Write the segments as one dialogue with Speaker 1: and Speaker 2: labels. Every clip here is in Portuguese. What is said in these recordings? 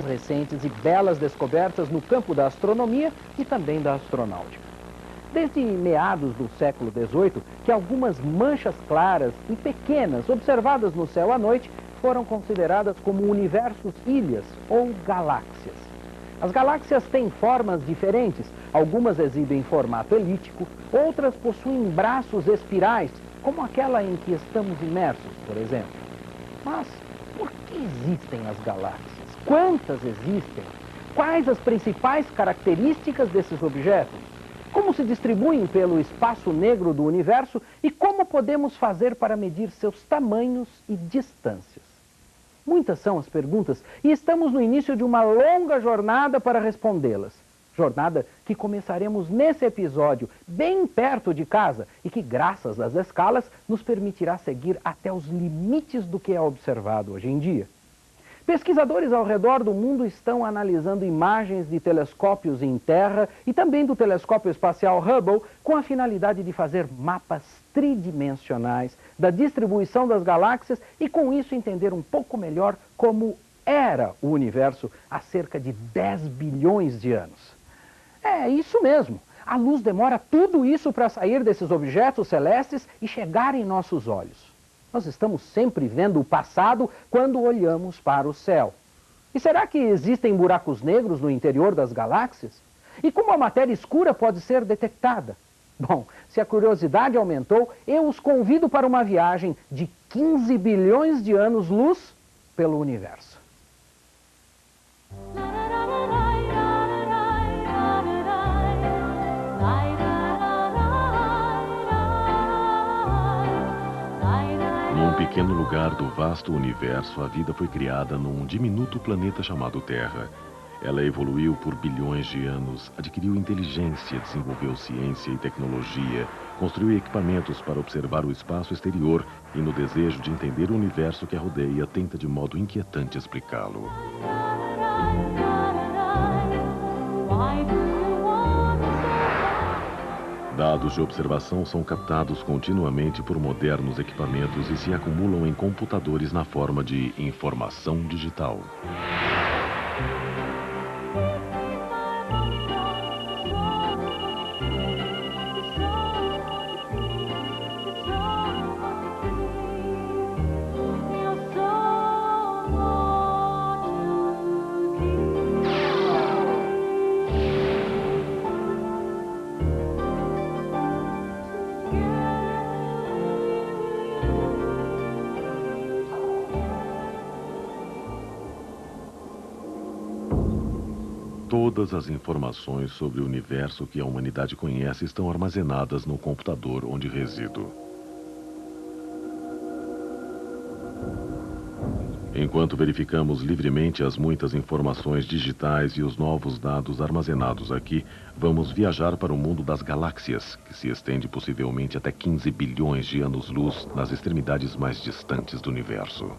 Speaker 1: recentes e belas descobertas no campo da astronomia e também da astronáutica. Desde meados do século XVIII, que algumas manchas claras e pequenas observadas no céu à noite foram consideradas como universos ilhas ou galáxias. As galáxias têm formas diferentes, algumas exibem formato elíptico, outras possuem braços espirais, como aquela em que estamos imersos, por exemplo. Mas por que existem as galáxias? Quantas existem? Quais as principais características desses objetos? Como se distribuem pelo espaço negro do universo e como podemos fazer para medir seus tamanhos e distâncias? Muitas são as perguntas e estamos no início de uma longa jornada para respondê-las. Jornada que começaremos nesse episódio, bem perto de casa, e que, graças às escalas, nos permitirá seguir até os limites do que é observado hoje em dia. Pesquisadores ao redor do mundo estão analisando imagens de telescópios em terra e também do telescópio espacial Hubble com a finalidade de fazer mapas tridimensionais da distribuição das galáxias e com isso entender um pouco melhor como era o universo há cerca de 10 bilhões de anos. É isso mesmo, a luz demora tudo isso para sair desses objetos celestes e chegar em nossos olhos. Nós estamos sempre vendo o passado quando olhamos para o céu. E será que existem buracos negros no interior das galáxias? E como a matéria escura pode ser detectada? Bom, se a curiosidade aumentou, eu os convido para uma viagem de 15 bilhões de anos-luz pelo universo.
Speaker 2: Num pequeno lugar do vasto universo, a vida foi criada num diminuto planeta chamado Terra. Ela evoluiu por bilhões de anos, adquiriu inteligência, desenvolveu ciência e tecnologia, construiu equipamentos para observar o espaço exterior e, no desejo de entender o universo que a rodeia, tenta de modo inquietante explicá-lo. Dados de observação são captados continuamente por modernos equipamentos e se acumulam em computadores na forma de informação digital. Todas as informações sobre o universo que a humanidade conhece estão armazenadas no computador onde resido. Enquanto verificamos livremente as muitas informações digitais e os novos dados armazenados aqui, vamos viajar para o mundo das galáxias, que se estende possivelmente até 15 bilhões de anos-luz nas extremidades mais distantes do universo.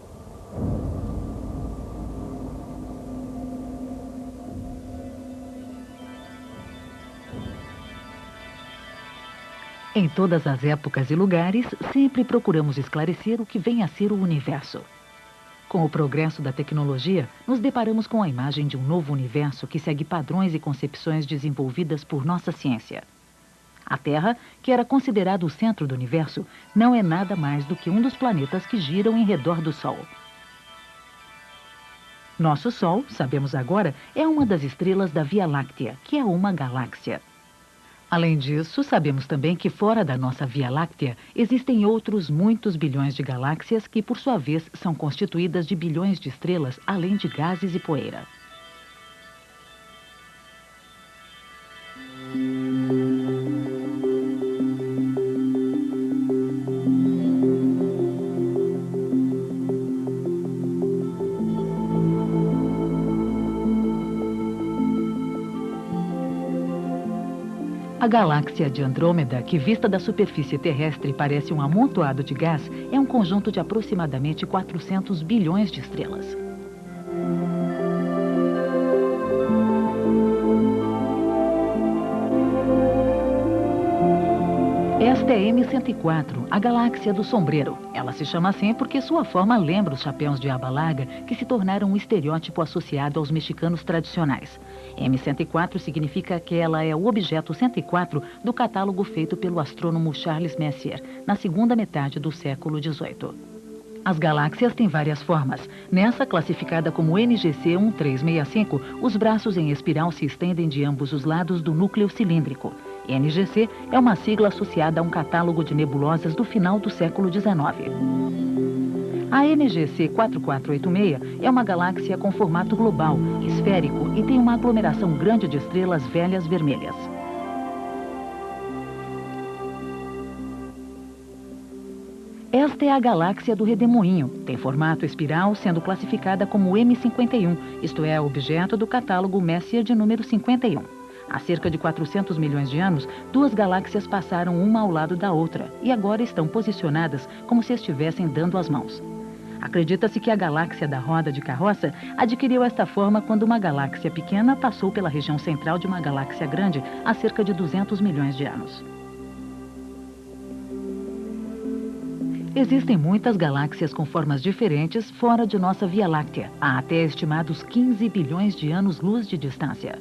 Speaker 3: Em todas as épocas e lugares, sempre procuramos esclarecer o que vem a ser o universo. Com o progresso da tecnologia, nos deparamos com a imagem de um novo universo que segue padrões e concepções desenvolvidas por nossa ciência. A Terra, que era considerado o centro do universo, não é nada mais do que um dos planetas que giram em redor do Sol. Nosso Sol, sabemos agora, é uma das estrelas da Via Láctea, que é uma galáxia. Além disso, sabemos também que fora da nossa Via Láctea existem outros muitos bilhões de galáxias que, por sua vez, são constituídas de bilhões de estrelas, além de gases e poeira. A galáxia de Andrômeda, que vista da superfície terrestre parece um amontoado de gás, é um conjunto de aproximadamente 400 bilhões de estrelas. Esta Esta é M104, a galáxia do sombreiro. Ela se chama assim porque sua forma lembra os chapéus de aba larga, que se tornaram um estereótipo associado aos mexicanos tradicionais. M104 significa que ela é o objeto 104 do catálogo feito pelo astrônomo Charles Messier, na segunda metade do século XVIII. As galáxias têm várias formas. Nessa, classificada como NGC 1365, os braços em espiral se estendem de ambos os lados do núcleo cilíndrico. NGC é uma sigla associada a um catálogo de nebulosas do final do século XIX. A NGC 4486 é uma galáxia com formato global, esférico e tem uma aglomeração grande de estrelas velhas vermelhas. Esta é a galáxia do Redemoinho. Tem formato espiral, sendo classificada como M51, isto é, objeto do catálogo Messier de número 51. Há cerca de 400 milhões de anos, duas galáxias passaram uma ao lado da outra e agora estão posicionadas como se estivessem dando as mãos. Acredita-se que a galáxia da roda de carroça adquiriu esta forma quando uma galáxia pequena passou pela região central de uma galáxia grande há cerca de 200 milhões de anos. Existem muitas galáxias com formas diferentes fora de nossa Via Láctea. Há até estimados 15 bilhões de anos-luz de distância.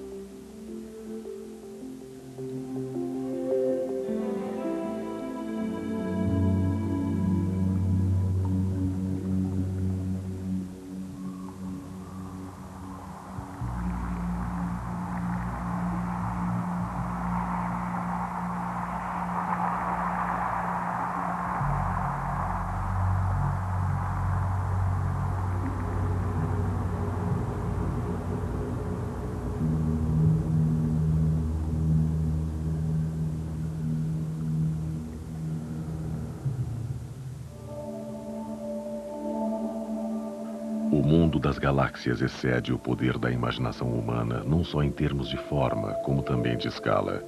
Speaker 2: O mundo das galáxias excede o poder da imaginação humana, não só em termos de forma, como também de escala.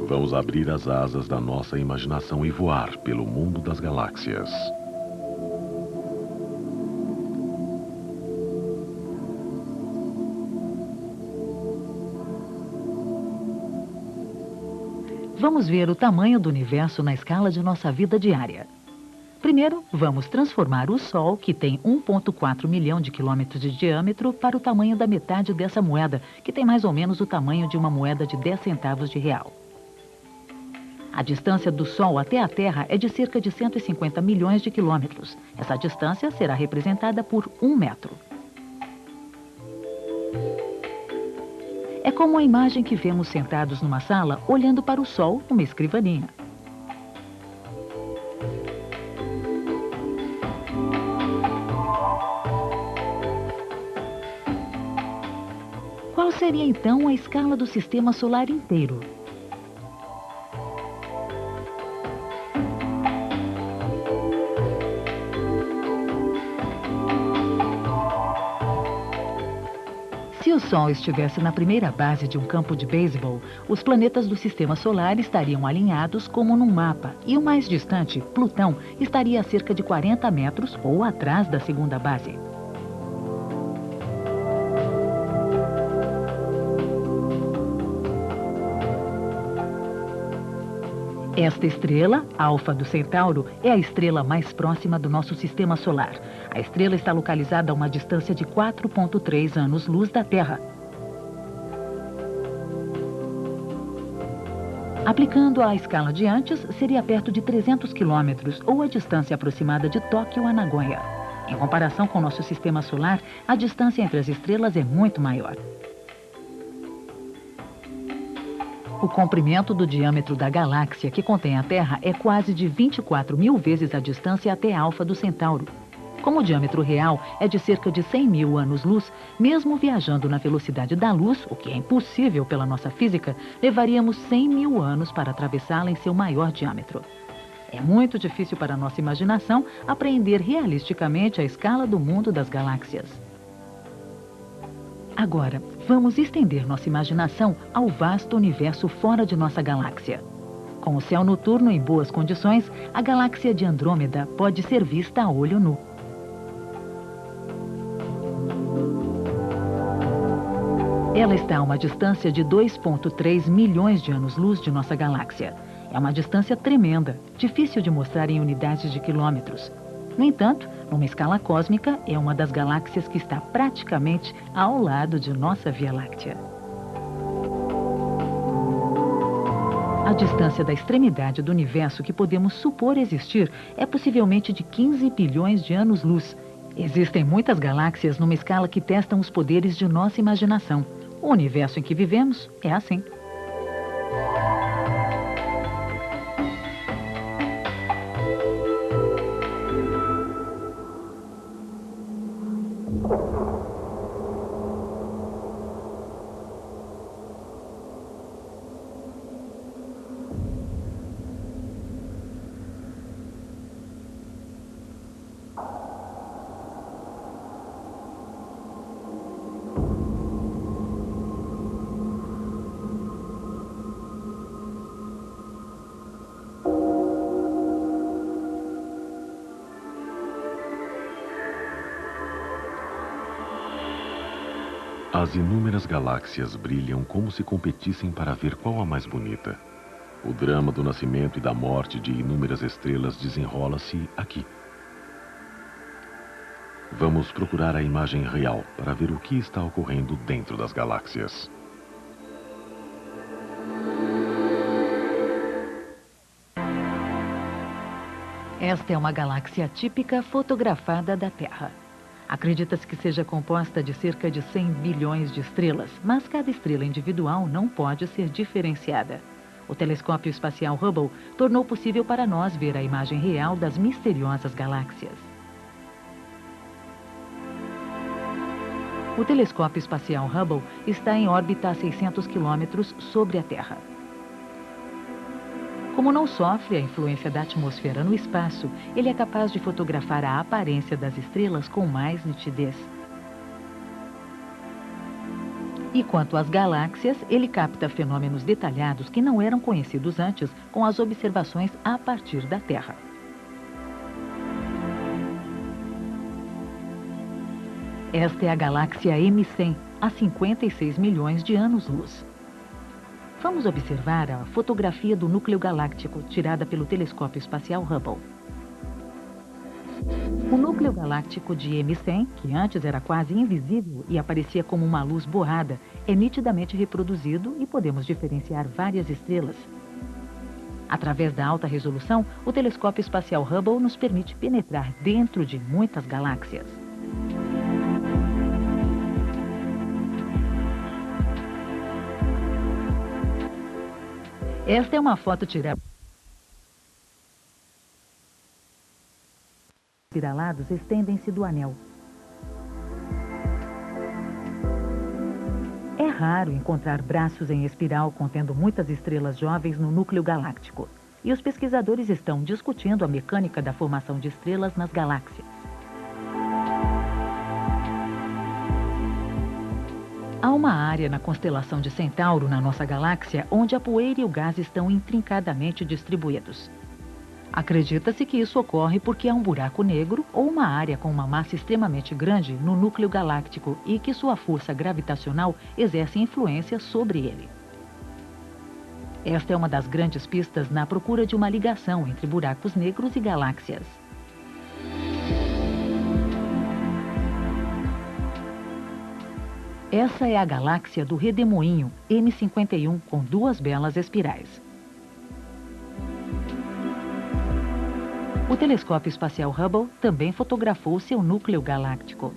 Speaker 2: Vamos abrir as asas da nossa imaginação e voar pelo mundo das galáxias.
Speaker 3: Vamos ver o tamanho do universo na escala de nossa vida diária. Primeiro, vamos transformar o Sol, que tem 1,4 milhão de quilômetros de diâmetro, para o tamanho da metade dessa moeda, que tem mais ou menos o tamanho de uma moeda de 10 centavos de real. A distância do Sol até a Terra é de cerca de 150 milhões de quilômetros. Essa distância será representada por 1 metro. É como a imagem que vemos sentados numa sala, olhando para o Sol numa escrivaninha. Qual seria então a escala do sistema solar inteiro? Se o Sol estivesse na primeira base de um campo de beisebol, os planetas do sistema solar estariam alinhados como num mapa, e o mais distante, Plutão, estaria a cerca de 40 metros ou atrás da segunda base. Esta estrela, Alfa do Centauro, é a estrela mais próxima do nosso sistema solar. A estrela está localizada a uma distância de 4,3 anos-luz da Terra. Aplicando a escala de antes, seria perto de 300 quilômetros, ou a distância aproximada de Tóquio a Nagoya. Em comparação com o nosso sistema solar, a distância entre as estrelas é muito maior. O comprimento do diâmetro da galáxia que contém a Terra é quase de 24 mil vezes a distância até Alfa do Centauro. Como o diâmetro real é de cerca de 100 mil anos-luz, mesmo viajando na velocidade da luz, o que é impossível pela nossa física, levaríamos 100 mil anos para atravessá-la em seu maior diâmetro. É muito difícil para a nossa imaginação apreender realisticamente a escala do mundo das galáxias. Agora, vamos estender nossa imaginação ao vasto universo fora de nossa galáxia. Com o céu noturno em boas condições, a galáxia de Andrômeda pode ser vista a olho nu. Ela está a uma distância de 2,3 milhões de anos-luz de nossa galáxia. É uma distância tremenda, difícil de mostrar em unidades de quilômetros. No entanto, numa escala cósmica, é uma das galáxias que está praticamente ao lado de nossa Via Láctea. A distância da extremidade do universo que podemos supor existir é possivelmente de 15 bilhões de anos-luz. Existem muitas galáxias numa escala que testam os poderes de nossa imaginação. O universo em que vivemos é assim.
Speaker 2: As inúmeras galáxias brilham como se competissem para ver qual a mais bonita. O drama do nascimento e da morte de inúmeras estrelas desenrola-se aqui. Vamos procurar a imagem real para ver o que está ocorrendo dentro das galáxias.
Speaker 3: Esta é uma galáxia típica fotografada da Terra. Acredita-se que seja composta de cerca de 100 bilhões de estrelas, mas cada estrela individual não pode ser diferenciada. O telescópio espacial Hubble tornou possível para nós ver a imagem real das misteriosas galáxias. O telescópio espacial Hubble está em órbita a 600 quilômetros sobre a Terra. Como não sofre a influência da atmosfera no espaço, ele é capaz de fotografar a aparência das estrelas com mais nitidez. E quanto às galáxias, ele capta fenômenos detalhados que não eram conhecidos antes com as observações a partir da Terra. Esta é a galáxia M100, a 56 milhões de anos-luz. Vamos observar a fotografia do núcleo galáctico tirada pelo telescópio espacial Hubble. O núcleo galáctico de M100, que antes era quase invisível e aparecia como uma luz borrada, é nitidamente reproduzido e podemos diferenciar várias estrelas. Através da alta resolução, o telescópio espacial Hubble nos permite penetrar dentro de muitas galáxias. Esta é uma foto tirada. Os espiralados estendem-se do anel. É raro encontrar braços em espiral contendo muitas estrelas jovens no núcleo galáctico. E os pesquisadores estão discutindo a mecânica da formação de estrelas nas galáxias. Há uma área na constelação de Centauro, na nossa galáxia, onde a poeira e o gás estão intrincadamente distribuídos. Acredita-se que isso ocorre porque há um buraco negro ou uma área com uma massa extremamente grande no núcleo galáctico e que sua força gravitacional exerce influência sobre ele. Esta é uma das grandes pistas na procura de uma ligação entre buracos negros e galáxias. Essa é a galáxia do Redemoinho, M51, com duas belas espirais. O telescópio espacial Hubble também fotografou seu núcleo galáctico.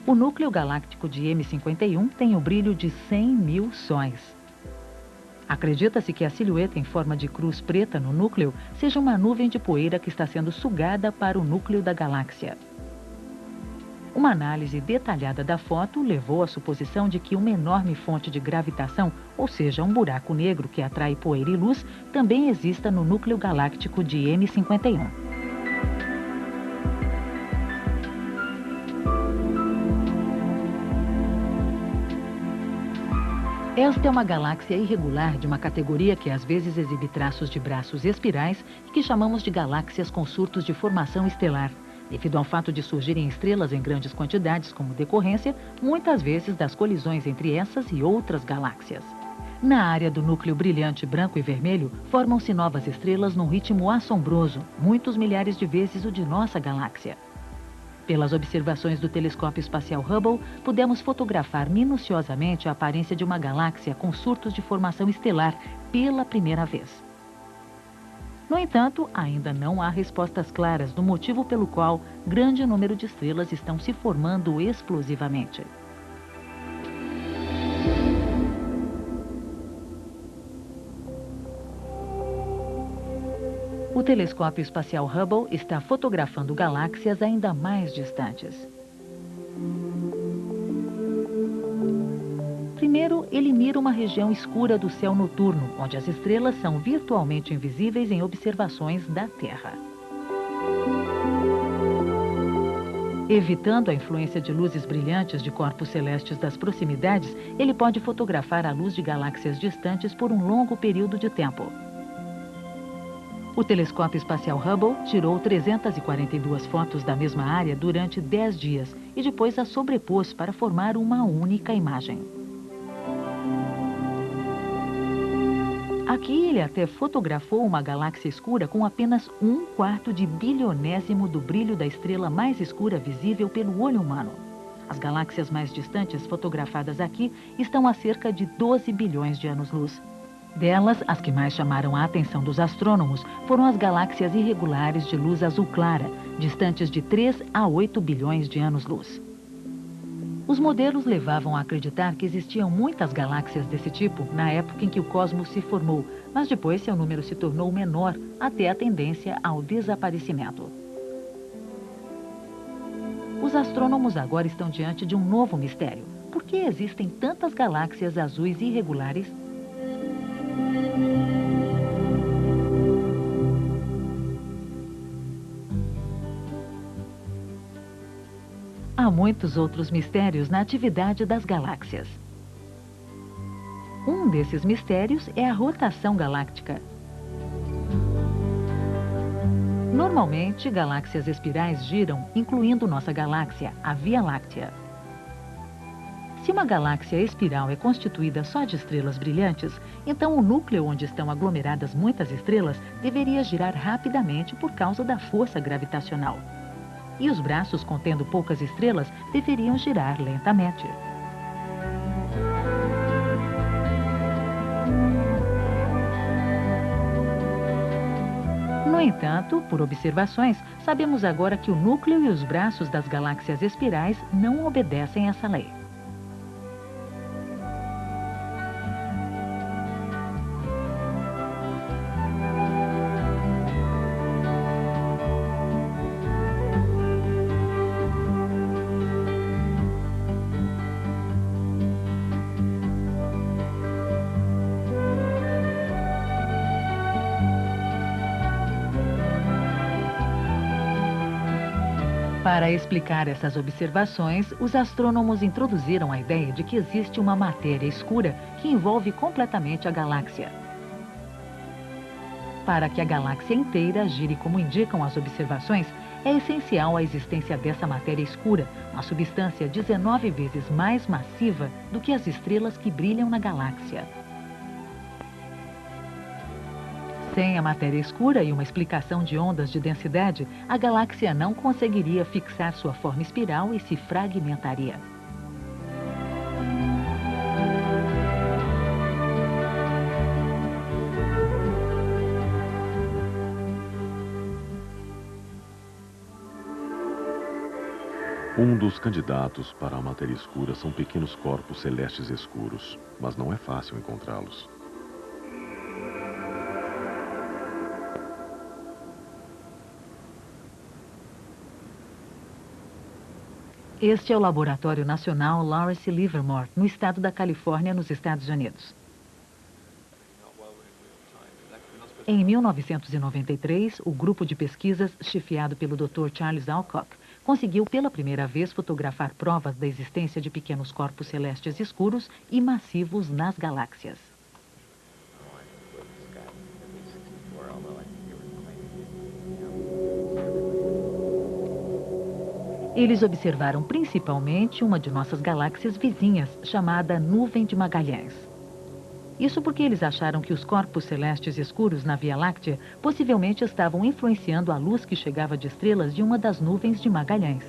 Speaker 3: O núcleo galáctico de M51 tem o brilho de 100 mil sóis. Acredita-se que a silhueta em forma de cruz preta no núcleo seja uma nuvem de poeira que está sendo sugada para o núcleo da galáxia. Uma análise detalhada da foto levou à suposição de que uma enorme fonte de gravitação, ou seja, um buraco negro que atrai poeira e luz, também exista no núcleo galáctico de M51. Esta é uma galáxia irregular de uma categoria que às vezes exibe traços de braços espirais e que chamamos de galáxias com surtos de formação estelar. devido ao fato de surgirem estrelas em grandes quantidades como decorrência, muitas vezes, das colisões entre essas e outras galáxias. Na área do núcleo brilhante branco e vermelho, formam-se novas estrelas num ritmo assombroso, muitos milhares de vezes o de nossa galáxia. Pelas observações do telescópio espacial Hubble, pudemos fotografar minuciosamente a aparência de uma galáxia com surtos de formação estelar pela primeira vez. No entanto, ainda não há respostas claras do motivo pelo qual grande número de estrelas estão se formando explosivamente. O telescópio espacial Hubble está fotografando galáxias ainda mais distantes. Primeiro, ele mira uma região escura do céu noturno, onde as estrelas são virtualmente invisíveis em observações da Terra. Evitando a influência de luzes brilhantes de corpos celestes das proximidades, ele pode fotografar a luz de galáxias distantes por um longo período de tempo. O telescópio espacial Hubble tirou 342 fotos da mesma área durante 10 dias e depois as sobrepôs para formar uma única imagem. Aqui ele até fotografou uma galáxia escura com apenas 1/4 de bilionésimo do brilho da estrela mais escura visível pelo olho humano. As galáxias mais distantes fotografadas aqui estão a cerca de 12 bilhões de anos-luz. Delas, as que mais chamaram a atenção dos astrônomos foram as galáxias irregulares de luz azul clara, distantes de 3 a 8 bilhões de anos-luz. Os modelos levavam a acreditar que existiam muitas galáxias desse tipo na época em que o cosmos se formou, mas depois seu número se tornou menor, até a tendência ao desaparecimento. Os astrônomos agora estão diante de um novo mistério. Por que existem tantas galáxias azuis irregulares? Há muitos outros mistérios na atividade das galáxias. Um desses mistérios é a rotação galáctica. Normalmente, galáxias espirais giram, incluindo nossa galáxia, a Via Láctea. Se uma galáxia espiral é constituída só de estrelas brilhantes, então o núcleo onde estão aglomeradas muitas estrelas deveria girar rapidamente por causa da força gravitacional. E os braços contendo poucas estrelas deveriam girar lentamente. No entanto, por observações, sabemos agora que o núcleo e os braços das galáxias espirais não obedecem a essa lei. Para explicar essas observações, os astrônomos introduziram a ideia de que existe uma matéria escura que envolve completamente a galáxia. Para que a galáxia inteira gire como indicam as observações, é essencial a existência dessa matéria escura, uma substância 19 vezes mais massiva do que as estrelas que brilham na galáxia. Sem a matéria escura e uma explicação de ondas de densidade, a galáxia não conseguiria fixar sua forma espiral e se fragmentaria.
Speaker 2: Um dos candidatos para a matéria escura são pequenos corpos celestes escuros, mas não é fácil encontrá-los.
Speaker 3: Este é o Laboratório Nacional Lawrence Livermore, no estado da Califórnia, nos Estados Unidos. Em 1993, o grupo de pesquisas, chefiado pelo Dr. Charles Alcock, conseguiu pela primeira vez fotografar provas da existência de pequenos corpos celestes escuros e massivos nas galáxias. Eles observaram principalmente uma de nossas galáxias vizinhas, chamada Nuvem de Magalhães. Isso porque eles acharam que os corpos celestes escuros na Via Láctea possivelmente estavam influenciando a luz que chegava de estrelas de uma das nuvens de Magalhães.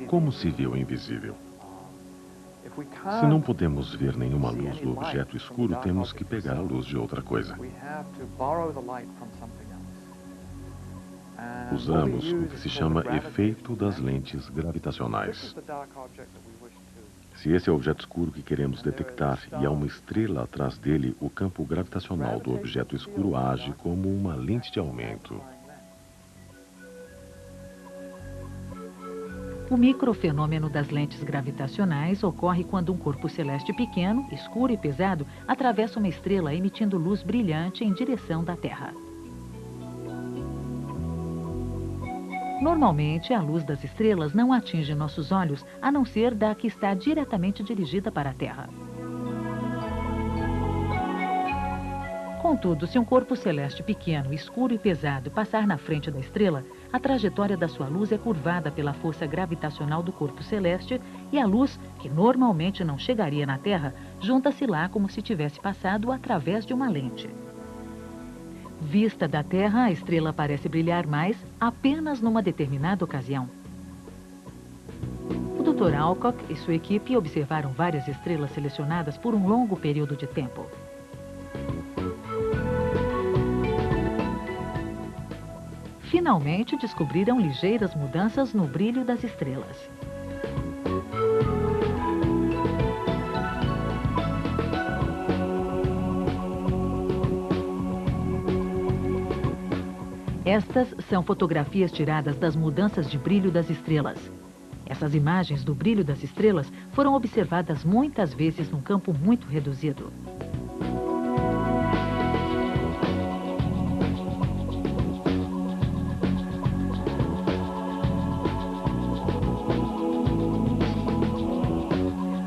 Speaker 2: Como se vê o invisível? Se não podemos ver nenhuma luz do objeto escuro, temos que pegar a luz de outra coisa. Usamos o que se chama efeito das lentes gravitacionais. Se esse é o objeto escuro que queremos detectar e há uma estrela atrás dele, o campo gravitacional do objeto escuro age como uma lente de aumento.
Speaker 3: O microfenômeno das lentes gravitacionais ocorre quando um corpo celeste pequeno, escuro e pesado atravessa uma estrela emitindo luz brilhante em direção da Terra. Normalmente, a luz das estrelas não atinge nossos olhos, a não ser da que está diretamente dirigida para a Terra. Contudo, se um corpo celeste pequeno, escuro e pesado passar na frente da estrela, a trajetória da sua luz é curvada pela força gravitacional do corpo celeste e a luz, que normalmente não chegaria na Terra, junta-se lá como se tivesse passado através de uma lente. Vista da Terra, a estrela parece brilhar mais apenas numa determinada ocasião. O Dr. Alcock e sua equipe observaram várias estrelas selecionadas por um longo período de tempo. Finalmente descobriram ligeiras mudanças no brilho das estrelas. Estas são fotografias tiradas das mudanças de brilho das estrelas. Essas imagens do brilho das estrelas foram observadas muitas vezes num campo muito reduzido.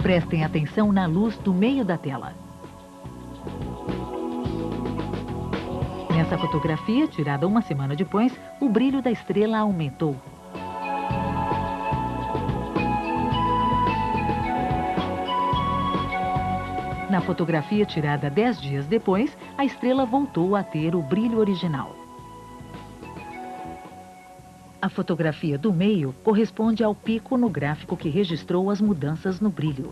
Speaker 3: Prestem atenção na luz do meio da tela. Nessa fotografia, tirada uma semana depois, o brilho da estrela aumentou. Na fotografia tirada 10 dias depois, a estrela voltou a ter o brilho original. A fotografia do meio corresponde ao pico no gráfico que registrou as mudanças no brilho.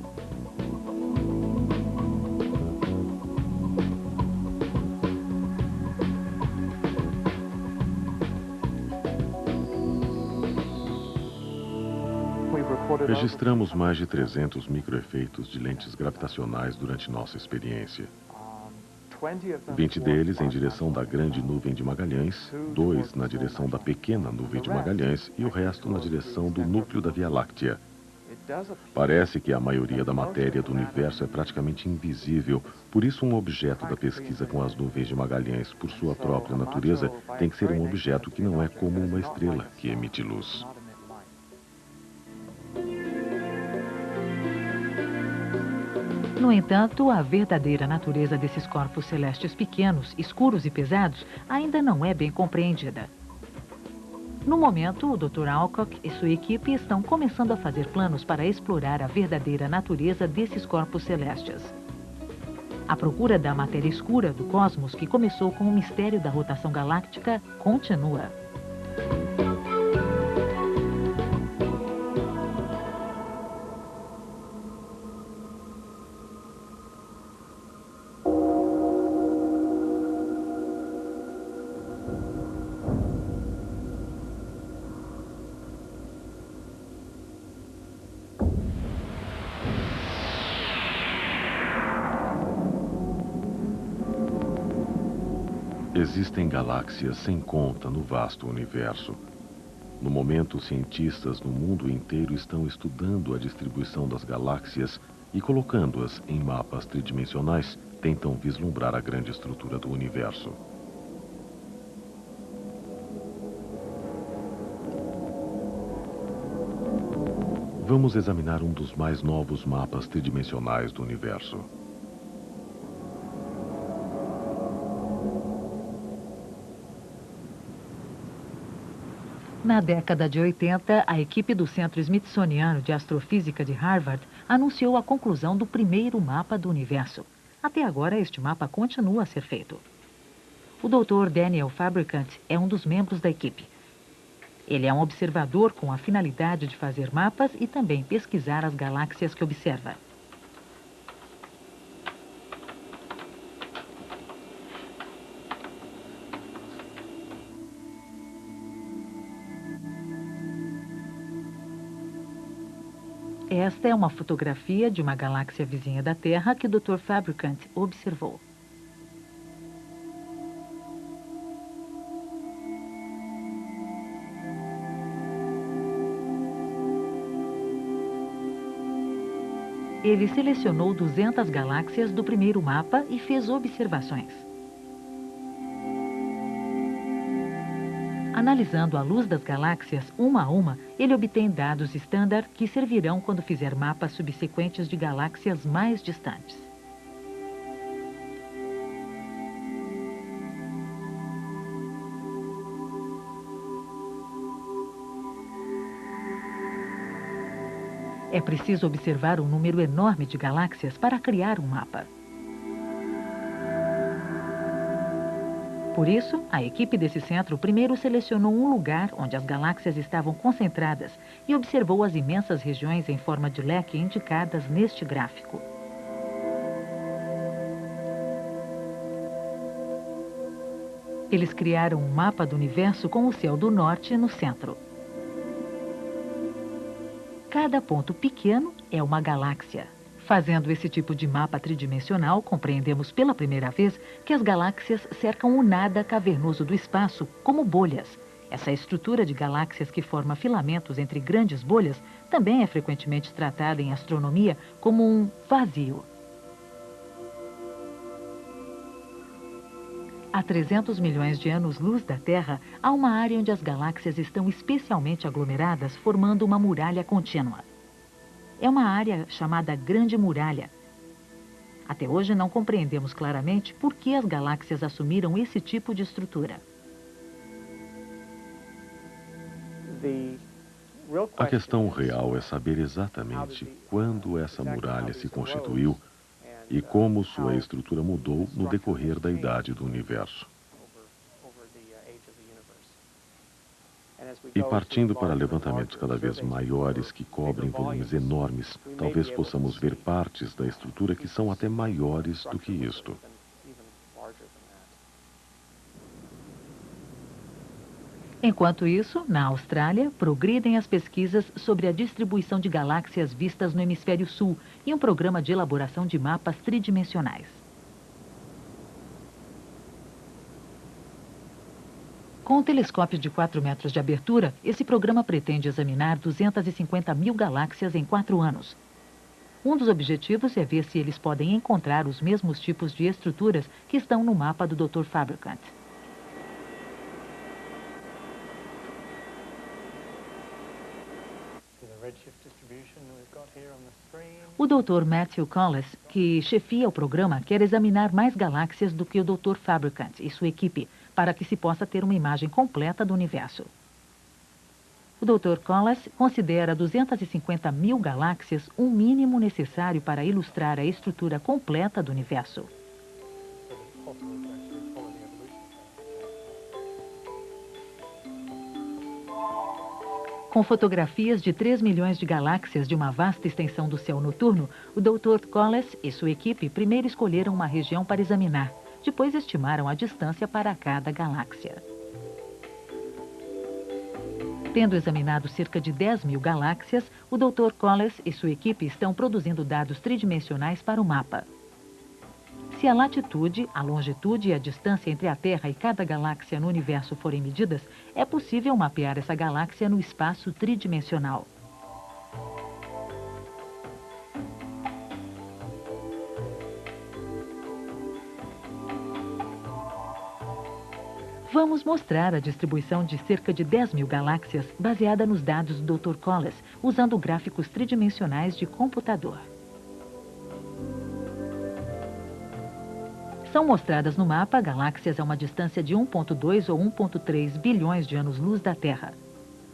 Speaker 2: Registramos mais de 300 microefeitos de lentes gravitacionais durante nossa experiência. 20 deles em direção da grande nuvem de Magalhães, 2 na direção da pequena nuvem de Magalhães e o resto na direção do núcleo da Via Láctea. Parece que a maioria da matéria do universo é praticamente invisível, por isso um objeto da pesquisa com as nuvens de Magalhães, por sua própria natureza, tem que ser um objeto que não é como uma estrela que emite luz.
Speaker 3: No entanto, a verdadeira natureza desses corpos celestes pequenos, escuros e pesados ainda não é bem compreendida. No momento, o Dr. Alcock e sua equipe estão começando a fazer planos para explorar a verdadeira natureza desses corpos celestes. A procura da matéria escura do cosmos, que começou com o mistério da rotação galáctica, continua.
Speaker 2: Existem galáxias sem conta no vasto universo. No momento, cientistas no mundo inteiro estão estudando a distribuição das galáxias e, colocando-as em mapas tridimensionais, tentam vislumbrar a grande estrutura do universo. Vamos examinar um dos mais novos mapas tridimensionais do universo.
Speaker 3: Na década de 80, a equipe do Centro Smithsoniano de Astrofísica de Harvard anunciou a conclusão do primeiro mapa do universo. Até agora, este mapa continua a ser feito. O Dr. Daniel Fabricant é um dos membros da equipe. Ele é um observador com a finalidade de fazer mapas e também pesquisar as galáxias que observa. Esta é uma fotografia de uma galáxia vizinha da Terra que o Dr. Fabricant observou. Ele selecionou 200 galáxias do primeiro mapa e fez observações. Analisando a luz das galáxias uma a uma, ele obtém dados estándar que servirão quando fizer mapas subsequentes de galáxias mais distantes. É preciso observar um número enorme de galáxias para criar um mapa. Por isso, a equipe desse centro primeiro selecionou um lugar onde as galáxias estavam concentradas e observou as imensas regiões em forma de leque indicadas neste gráfico. Eles criaram um mapa do universo com o céu do norte no centro. Cada ponto pequeno é uma galáxia. Fazendo esse tipo de mapa tridimensional, compreendemos pela primeira vez que as galáxias cercam o nada cavernoso do espaço, como bolhas. Essa estrutura de galáxias que forma filamentos entre grandes bolhas também é frequentemente tratada em astronomia como um vazio. A 300 milhões de anos-luz da Terra, há uma área onde as galáxias estão especialmente aglomeradas, formando uma muralha contínua. É uma área chamada Grande Muralha. Até hoje não compreendemos claramente por que as galáxias assumiram esse tipo de estrutura.
Speaker 2: A questão real é saber exatamente quando essa muralha se constituiu e como sua estrutura mudou no decorrer da idade do universo. E partindo para levantamentos cada vez maiores que cobrem volumes enormes, talvez possamos ver partes da estrutura que são até maiores do que isto.
Speaker 3: Enquanto isso, na Austrália, progridem as pesquisas sobre a distribuição de galáxias vistas no hemisfério sul e um programa de elaboração de mapas tridimensionais. Com um telescópio de 4 metros de abertura, esse programa pretende examinar 250 mil galáxias em 4 anos. Um dos objetivos é ver se eles podem encontrar os mesmos tipos de estruturas que estão no mapa do Dr. Fabricant. O Dr. Matthew Collis, que chefia o programa, quer examinar mais galáxias do que o Dr. Fabricant e sua equipe, para que se possa ter uma imagem completa do universo. O Dr. Collis considera 250 mil galáxias um mínimo necessário para ilustrar a estrutura completa do universo. Com fotografias de 3 milhões de galáxias de uma vasta extensão do céu noturno, o Dr. Collis e sua equipe primeiro escolheram uma região para examinar, depois estimaram a distância para cada galáxia. Tendo examinado cerca de 10 mil galáxias, o Dr. Collis e sua equipe estão produzindo dados tridimensionais para o mapa. Se a latitude, a longitude e a distância entre a Terra e cada galáxia no universo forem medidas, é possível mapear essa galáxia no espaço tridimensional. Vamos mostrar a distribuição de cerca de 10 mil galáxias baseada nos dados do Dr. Collis, usando gráficos tridimensionais de computador. São mostradas no mapa galáxias a uma distância de 1,2 ou 1,3 bilhões de anos-luz da Terra.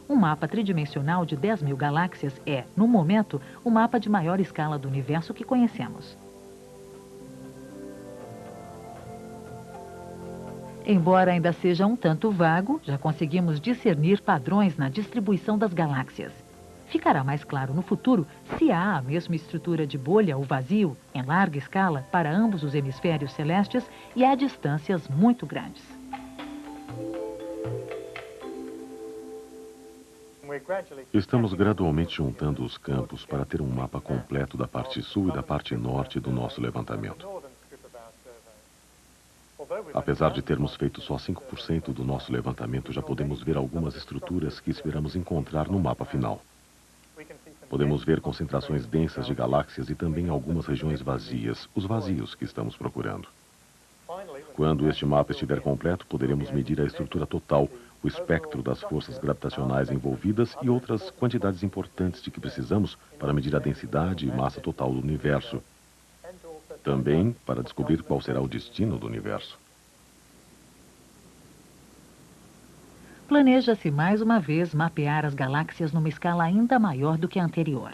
Speaker 3: Um mapa tridimensional de 10.000 galáxias é, no momento, o mapa de maior escala do universo que conhecemos. Embora ainda seja um tanto vago, já conseguimos discernir padrões na distribuição das galáxias. Ficará mais claro no futuro se há a mesma estrutura de bolha ou vazio, em larga escala, para ambos os hemisférios celestes e a distâncias muito grandes.
Speaker 2: Estamos gradualmente juntando os campos para ter um mapa completo da parte sul e da parte norte do nosso levantamento. Apesar de termos feito só 5% do nosso levantamento, já podemos ver algumas estruturas que esperamos encontrar no mapa final. Podemos ver concentrações densas de galáxias e também algumas regiões vazias, os vazios que estamos procurando. Quando este mapa estiver completo, poderemos medir a estrutura total, o espectro das forças gravitacionais envolvidas e outras quantidades importantes de que precisamos para medir a densidade e massa total do universo. Também para descobrir qual será o destino do universo.
Speaker 3: Planeja-se mais uma vez mapear as galáxias numa escala ainda maior do que a anterior.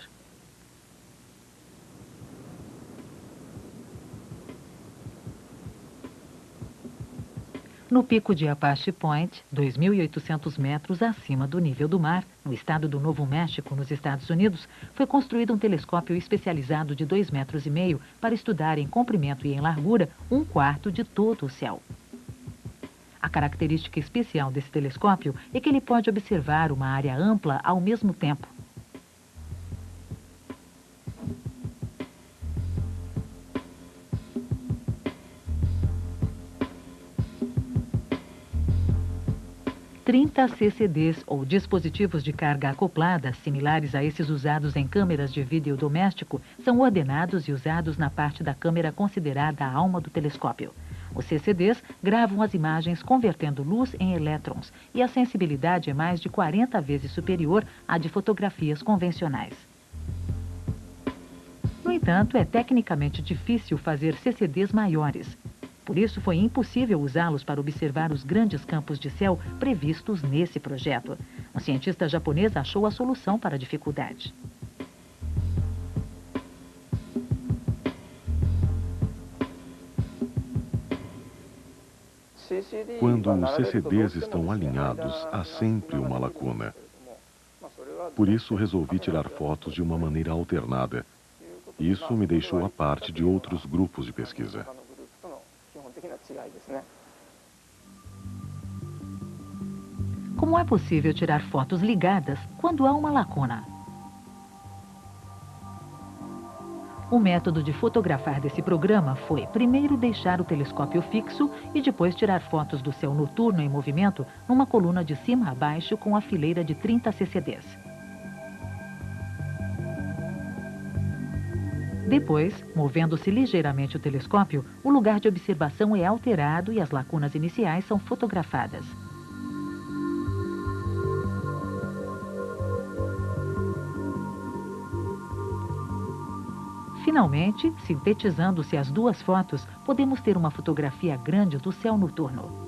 Speaker 3: No pico de Apache Point, 2.800 metros acima do nível do mar, no estado do Novo México, nos Estados Unidos, foi construído um telescópio especializado de 2,5 metros para estudar em comprimento e em largura 1/4 de todo o céu. A característica especial desse telescópio é que ele pode observar uma área ampla ao mesmo tempo. CCDs, ou dispositivos de carga acoplada, similares a esses usados em câmeras de vídeo doméstico, são ordenados e usados na parte da câmera considerada a alma do telescópio. Os CCDs gravam as imagens convertendo luz em elétrons e a sensibilidade é mais de 40 vezes superior à de fotografias convencionais. No entanto, é tecnicamente difícil fazer CCDs maiores. Por isso, foi impossível usá-los para observar os grandes campos de céu previstos nesse projeto. Um cientista japonês achou a solução para a dificuldade.
Speaker 2: Quando os CCDs estão alinhados, há sempre uma lacuna. Por isso, resolvi tirar fotos de uma maneira alternada. Isso me deixou à parte de outros grupos de pesquisa.
Speaker 3: Como é possível tirar fotos ligadas quando há uma lacuna? O método de fotografar desse programa foi primeiro deixar o telescópio fixo e depois tirar fotos do céu noturno em movimento numa coluna de cima a baixo com a fileira de 30 CCDs. Depois, movendo-se ligeiramente o telescópio, o lugar de observação é alterado e as lacunas iniciais são fotografadas. Finalmente, sintetizando-se as duas fotos, podemos ter uma fotografia grande do céu noturno.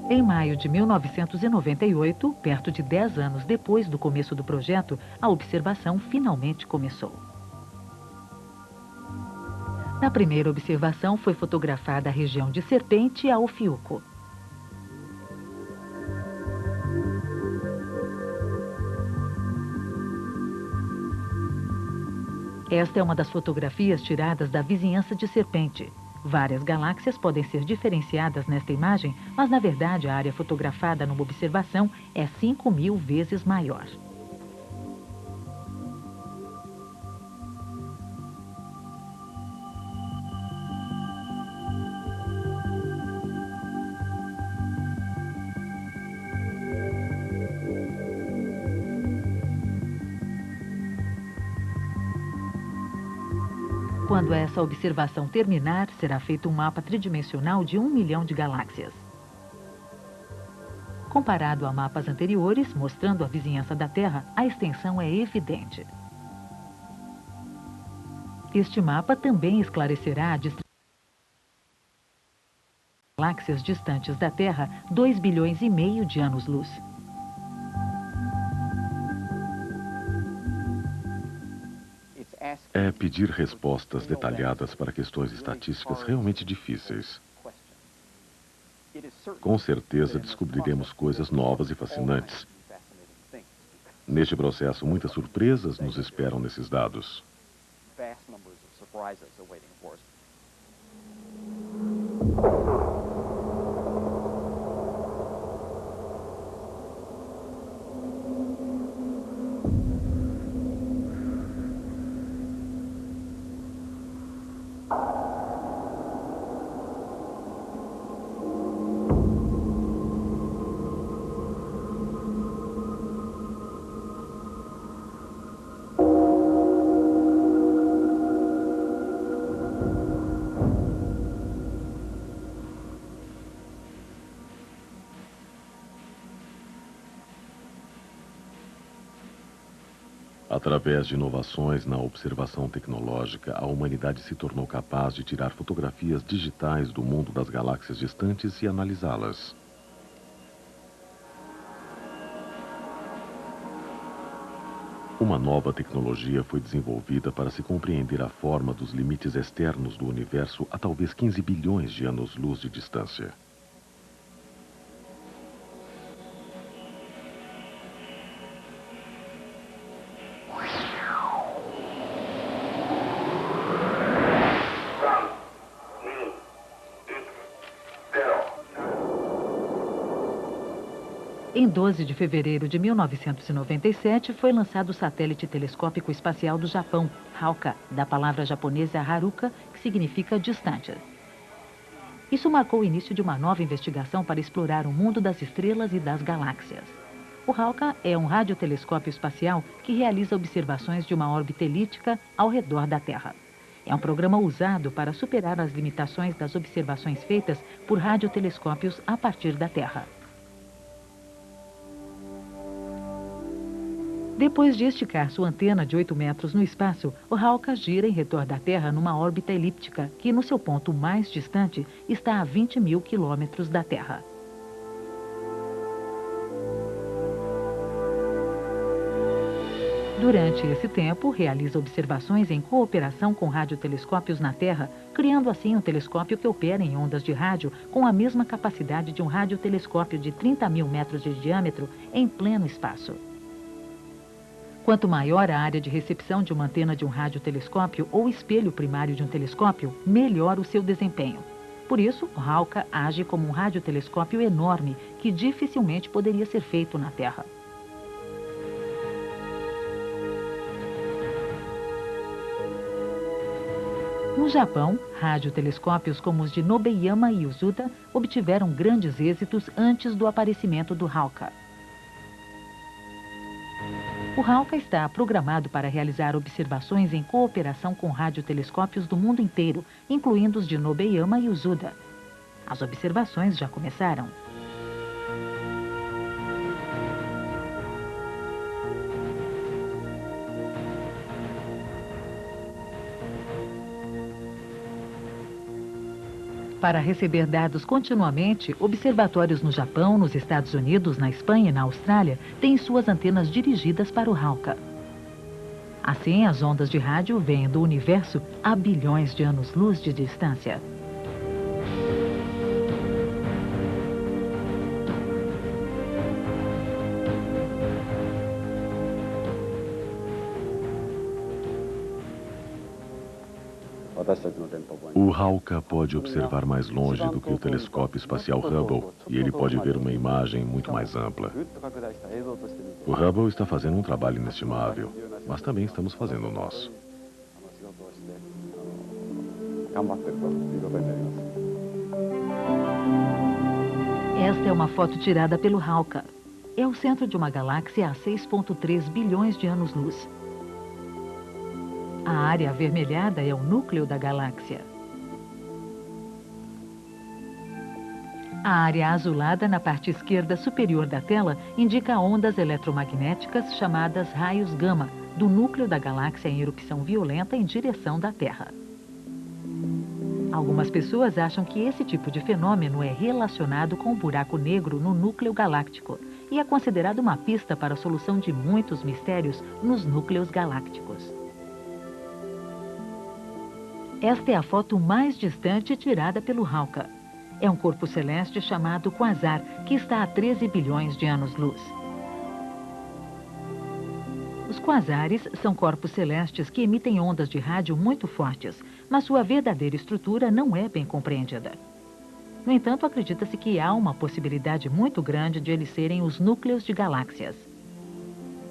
Speaker 3: Em maio de 1998, perto de 10 anos depois do começo do projeto, a observação finalmente começou. Na primeira observação foi fotografada a região de Serpente a Ofiuco. Esta é uma das fotografias tiradas da vizinhança de Serpente. Várias galáxias podem ser diferenciadas nesta imagem, mas na verdade a área fotografada numa observação é 5.000 vezes maior. Quando essa observação terminar, será feito um mapa tridimensional de 1 milhão de galáxias. Comparado a mapas anteriores, mostrando a vizinhança da Terra, a extensão é evidente. Este mapa também esclarecerá a distribuição de galáxias distantes da Terra 2 bilhões e meio de anos-luz.
Speaker 2: É pedir respostas detalhadas para questões estatísticas realmente difíceis. Com certeza descobriremos coisas novas e fascinantes. Neste processo, muitas surpresas nos esperam nesses dados. Através de inovações na observação tecnológica, a humanidade se tornou capaz de tirar fotografias digitais do mundo das galáxias distantes e analisá-las. Uma nova tecnologia foi desenvolvida para se compreender a forma dos limites externos do universo a talvez 15 bilhões de anos-luz de distância.
Speaker 3: Em 12 de fevereiro de 1997, foi lançado o satélite telescópico espacial do Japão, Hawka, da palavra japonesa Haruka, que significa distante. Isso marcou o início de uma nova investigação para explorar o mundo das estrelas e das galáxias. O Hawka é um radiotelescópio espacial que realiza observações de uma órbita elíptica ao redor da Terra. É um programa usado para superar as limitações das observações feitas por radiotelescópios a partir da Terra. Depois de esticar sua antena de 8 metros no espaço, o Hawka gira em redor da Terra numa órbita elíptica, que no seu ponto mais distante está a 20 mil quilômetros da Terra. Durante esse tempo, realiza observações em cooperação com radiotelescópios na Terra, criando assim um telescópio que opera em ondas de rádio com a mesma capacidade de um radiotelescópio de 30 mil metros de diâmetro em pleno espaço. Quanto maior a área de recepção de uma antena de um radiotelescópio ou espelho primário de um telescópio, melhor o seu desempenho. Por isso, o Hawka age como um radiotelescópio enorme que dificilmente poderia ser feito na Terra. No Japão, radiotelescópios como os de Nobeyama e Yasuda obtiveram grandes êxitos antes do aparecimento do Hawka. O Hawka está programado para realizar observações em cooperação com radiotelescópios do mundo inteiro, incluindo os de Nobeyama e Yasuda. As observações já começaram. Para receber dados continuamente, observatórios no Japão, nos Estados Unidos, na Espanha e na Austrália têm suas antenas dirigidas para o Hawka. Assim, as ondas de rádio vêm do universo a bilhões de anos-luz de distância.
Speaker 2: O Hawka pode observar mais longe do que o telescópio espacial Hubble e ele pode ver uma imagem muito mais ampla. O Hubble está fazendo um trabalho inestimável, mas também estamos fazendo o nosso.
Speaker 3: Esta é uma foto tirada pelo Hawka. É o centro de uma galáxia a 6,3 bilhões de anos-luz. A área avermelhada é o núcleo da galáxia. A área azulada na parte esquerda superior da tela indica ondas eletromagnéticas chamadas raios gama, do núcleo da galáxia em erupção violenta em direção da Terra. Algumas pessoas acham que esse tipo de fenômeno é relacionado com o buraco negro no núcleo galáctico e é considerado uma pista para a solução de muitos mistérios nos núcleos galácticos. Esta é a foto mais distante tirada pelo Hawke. É um corpo celeste chamado quasar, que está a 13 bilhões de anos-luz. Os quasares são corpos celestes que emitem ondas de rádio muito fortes, mas sua verdadeira estrutura não é bem compreendida. No entanto, acredita-se que há uma possibilidade muito grande de eles serem os núcleos de galáxias.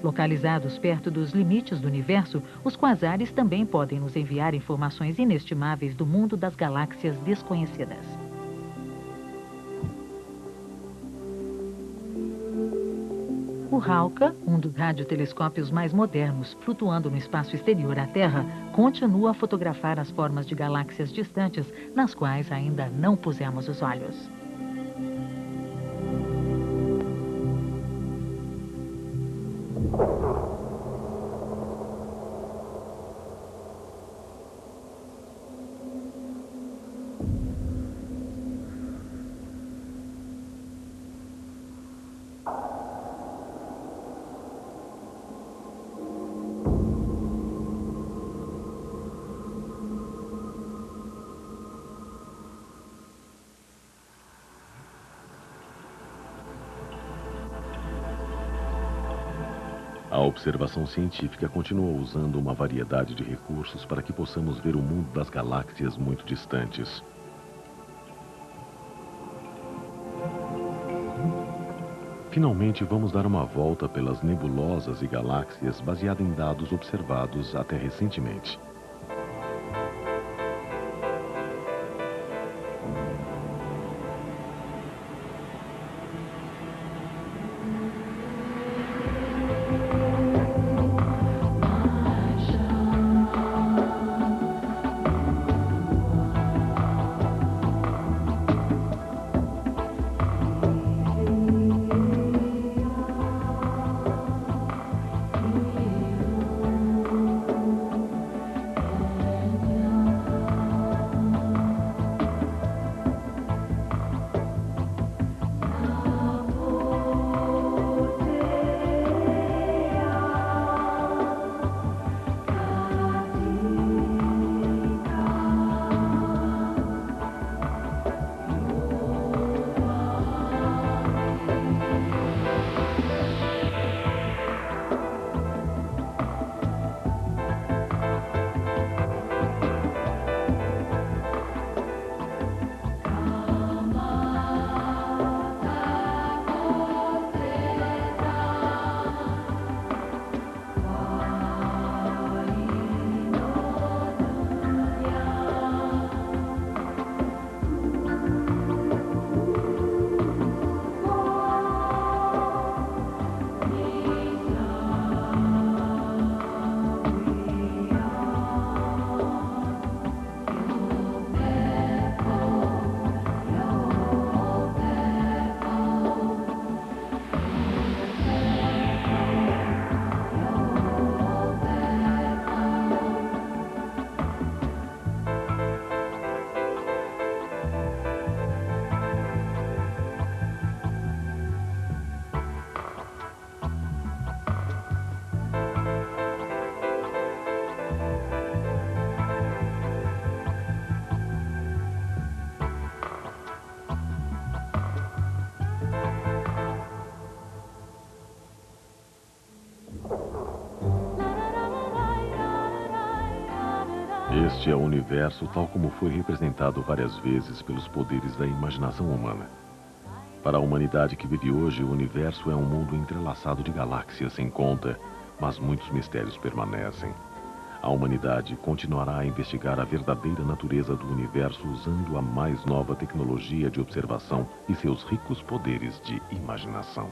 Speaker 3: Localizados perto dos limites do universo, os quasares também podem nos enviar informações inestimáveis do mundo das galáxias desconhecidas. O Hawke, um dos radiotelescópios mais modernos, flutuando no espaço exterior à Terra, continua a fotografar as formas de galáxias distantes nas quais ainda não pusemos os olhos.
Speaker 2: A observação científica continua usando uma variedade de recursos para que possamos ver o mundo das galáxias muito distantes. Finalmente, vamos dar uma volta pelas nebulosas e galáxias baseada em dados observados até recentemente. Este é o universo tal como foi representado várias vezes pelos poderes da imaginação humana. Para a humanidade que vive hoje, o universo é um mundo entrelaçado de galáxias sem conta, mas muitos mistérios permanecem. A humanidade continuará a investigar a verdadeira natureza do universo usando a mais nova tecnologia de observação e seus ricos poderes de imaginação.